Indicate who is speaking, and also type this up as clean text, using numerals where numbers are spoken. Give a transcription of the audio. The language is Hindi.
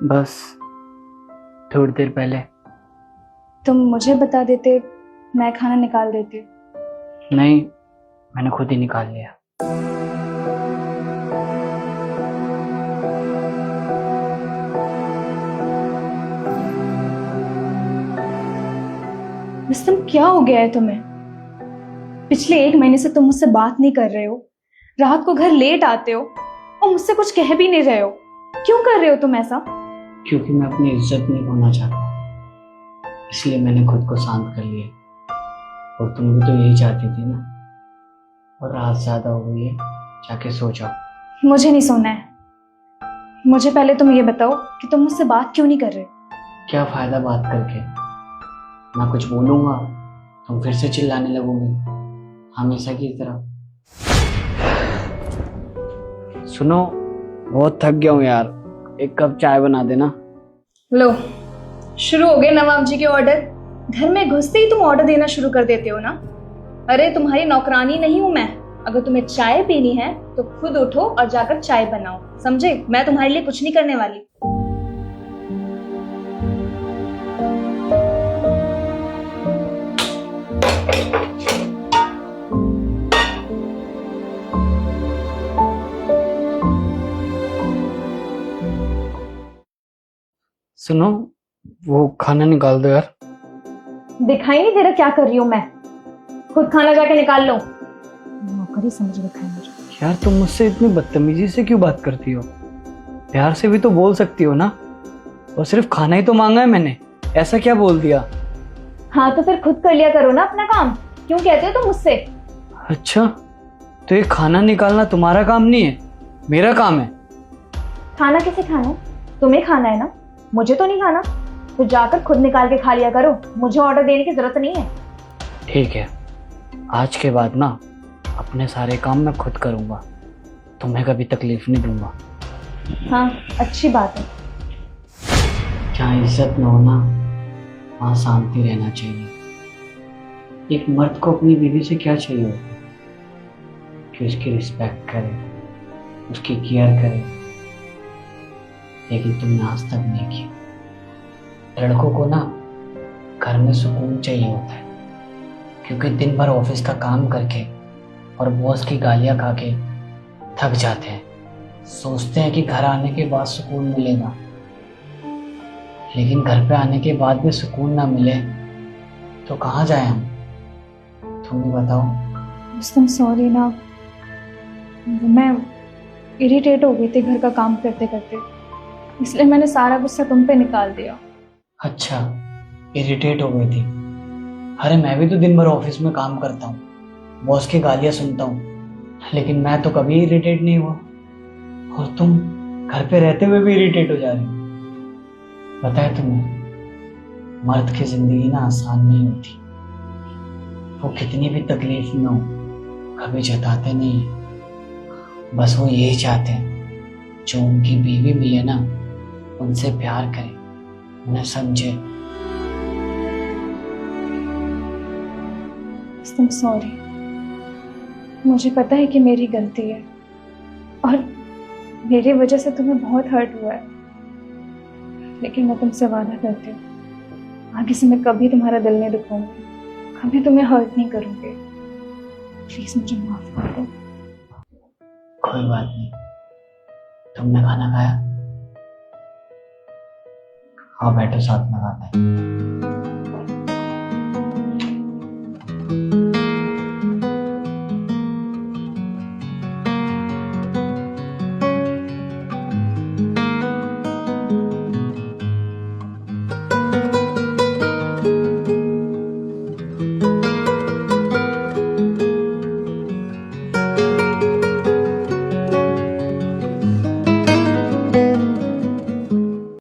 Speaker 1: बस थोड़ी देर पहले।
Speaker 2: तुम मुझे बता देते, मैं खाना निकाल देती।
Speaker 1: नहीं, मैंने खुद ही निकाल लिया।
Speaker 2: रुस्तम, क्या हो गया है तुम्हें? पिछले 1 महीने से तुम मुझसे बात नहीं कर रहे हो, रात को घर लेट आते हो और मुझसे कुछ कह भी नहीं रहे हो। क्यों कर रहे हो तुम ऐसा?
Speaker 1: क्योंकि मैं अपनी इज्जत नहीं खोना चाहता, इसलिए मैंने खुद को शांत कर लिया। और तुम भी तो यही चाहती थी ना। और रात ज्यादा हो गई है, जाके सो जाओ।
Speaker 2: मुझे नहीं सोना है। मुझे पहले तुम ये बताओ कि तुम मुझसे बात क्यों नहीं कर रहे?
Speaker 1: क्या फायदा बात करके? मैं कुछ बोलूंगा तुम फिर से चिल्लाने लगोगी, हमेशा की तरह। सुनो, बहुत थक गया हूँ यार, एक कप चाय बना देना।
Speaker 2: लो, शुरू हो गए नवाब जी के ऑर्डर। घर में घुसते ही तुम ऑर्डर देना शुरू कर देते हो ना। अरे तुम्हारी नौकरानी नहीं हूं मैं। अगर तुम्हें चाय पीनी है तो खुद उठो और जाकर चाय बनाओ, समझे? मैं तुम्हारे लिए कुछ नहीं करने वाली।
Speaker 1: सुनो, वो खाना निकाल दो यार।
Speaker 2: दिखाई नहीं दे रहा क्या कर रही हूँ मैं? खुद खाना जाके निकाल लो। नौकरी समझ रखा है मुझे।
Speaker 1: यार तुम मुझसे इतनी बदतमीजी से क्यों बात करती हो? प्यार से भी तो बोल सकती हो ना। और सिर्फ खाना ही तो मांगा है मैंने, ऐसा क्या बोल दिया?
Speaker 2: हाँ तो फिर खुद कर लिया करो ना अपना काम। क्यों कहते हो तुम मुझसे?
Speaker 1: अच्छा, तो ये खाना निकालना तुम्हारा काम नहीं है, मेरा काम है।
Speaker 2: खाना किसे खाना है? तुम्हें खाना है ना, मुझे तो नहीं खाना। तो जाकर खुद निकाल के खा लिया करो, मुझे ऑर्डर देने की जरूरत नहीं है।
Speaker 1: ठीक है, आज के बाद ना अपने सारे काम मैं खुद करूंगा, तुम्हें कभी तकलीफ नहीं दूंगा।
Speaker 2: हाँ, अच्छी बात है।
Speaker 1: जहाँ इज्जत न होना वहाँ शांति रहना चाहिए। एक मर्द को अपनी बीवी से क्या चाहिए होता है? कि उसकी रिस्पेक्ट करे, उसकी केयर करे। लेकिन तुमने आज तक नहीं किया। लड़कों को ना घर में सुकून चाहिए होता है, क्योंकि दिन भर ऑफिस का काम करके और बॉस की गालियां खा के थक जाते हैं। सोचते हैं कि घर आने के बाद सुकून मिलेगा, लेकिन घर पे आने के बाद भी सुकून ना मिले तो कहाँ जाए हम? तुम भी बताओ।
Speaker 2: रुस्तम, सॉरी ना, मैं इरिटेट हो गई थी घर का काम करते करते, इसलिए मैंने सारा गुस्सा तुम पे निकाल दिया।
Speaker 1: अच्छा, इरिटेट हो गई थी? अरे मैं भी तो दिन भर ऑफिस में काम करता हूँ, बॉस की गालियाँ सुनता हूँ, लेकिन मैं तो कभी इरिटेट नहीं हुआ। और तुम घर पे रहते हुए भी इरिटेट हो जा रही हो। बताया तुम्हें, मर्द की जिंदगी ना आसान नहीं होती। वो कितनी भी तकलीफ में हो कभी जताते नहीं है। बस वो यही चाहते हैं जो उनकी बीवी मिले ना उनसे प्यार करें, उन्हें समझे।
Speaker 2: रुस्तम, सॉरी। मुझे पता है कि मेरी गलती है और मेरी वजह से तुम्हें बहुत हर्ट हुआ है, लेकिन मैं तुमसे वादा करती हूँ आगे से मैं कभी तुम्हारा दिल नहीं दुखाऊंगी, कभी तुम्हें हर्ट नहीं करूंगी। प्लीज मुझे माफ कर दो।
Speaker 1: कोई बात नहीं। तुमने खाना खाया? हाँ बैठो, साथ में खाते हैं।